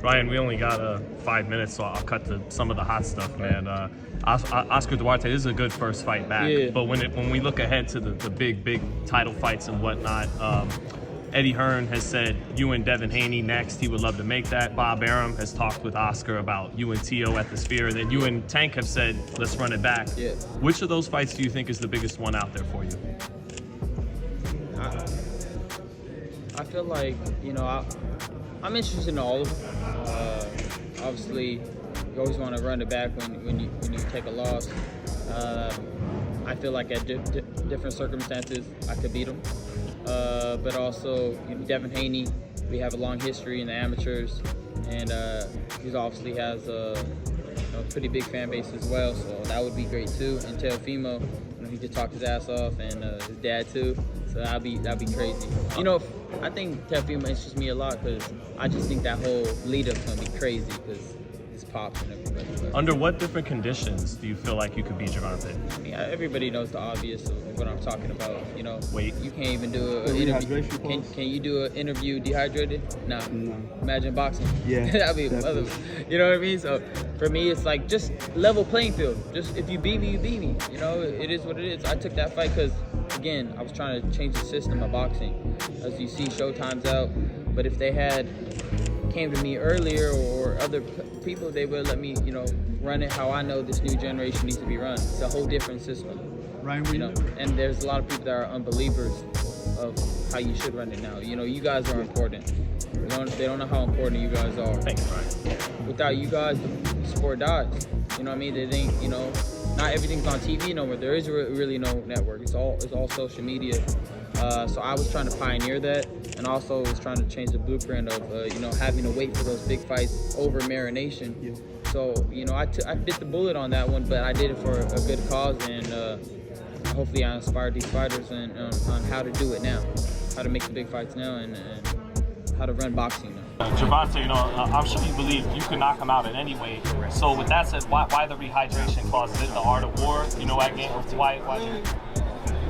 Ryan, we only got 5 minutes, so I'll cut to some of the hot stuff, man. Oscar Duarte, this is a good first fight back. Yeah. But when we look ahead to the big title fights and whatnot, Eddie Hearn has said you and Devin Haney next. He would love to make that. Bob Arum has talked with Oscar about you and Tio at the Sphere. And then you and Tank have said, let's run it back. Yeah. Which of those fights do you think is the biggest one out there for you? I feel like, you know, I'm interested in all of them. Obviously, you always want to run it back when you take a loss. I feel like at different circumstances, I could beat him. But also, you know, Devin Haney, we have a long history in the amateurs, and he obviously has a pretty big fan base as well, so that would be great too. And Teofimo, you know, he just talked his ass off, and his dad too, so that'd be crazy. You know, I think Teofimo interests me a lot because I just think that whole lead-up's gonna be crazy because it's pops and everybody. Under what different conditions do you feel like you could beat Gervonta? I mean, everybody knows the obvious of what I'm talking about. You know, Weight. You can't even do an interview. Can you do an interview dehydrated? No. Imagine boxing. Yeah. That'd be other. You know what I mean? So for me, it's like just level playing field. Just if you beat me, you beat me. You know, it is what it is. I took that fight because, again, I was trying to change the system of boxing. As you see, Showtime's out. But if they had came to me earlier or other people, they would let me, you know, run it how I know this new generation needs to be run. It's a whole different system. Ryan, you know, and there's a lot of people that are unbelievers of how you should run it now. You know, you guys are important. They don't know how important you guys are. Thanks, Ryan. Without you guys, the sport dies. You know what I mean? They think, you know, not everything's on TV no more. There is really no network. It's all social media. So I was trying to pioneer that, and also was trying to change the blueprint of, you know, having to wait for those big fights over marination. Yeah. So, you know, I bit the bullet on that one, but I did it for a good cause, and hopefully I inspired these fighters on how to do it now, how to make the big fights now, and how to run boxing now. Gervonta, you know, I'm sure you believe you can knock him out in any way. So with that said, why the rehydration clause? Is it the art of war? You know, why?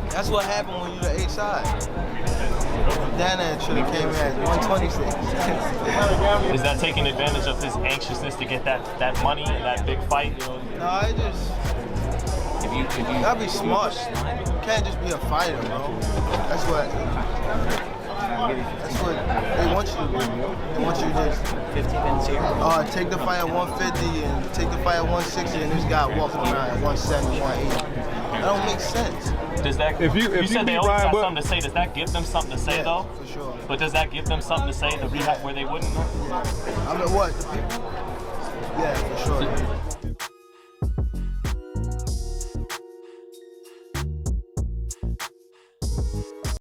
That's what happened when you the 8 side. Dana should have came in at 126. Is that taking advantage of his anxiousness to get that money in that big fight? No, I just... If you gotta be smart. You can't just be a fighter, bro. That's what they want you to do. They want you to 15 minutes here. Take the fight at 150 and take the fight at 160 and this guy walking around at 170, 180. That don't make sense. Does that, if you said they always got something to say, does that give them something to say, yeah, though? For sure. But does that give them something to say, the rehab where they wouldn't? I mean, what? The people? Yeah,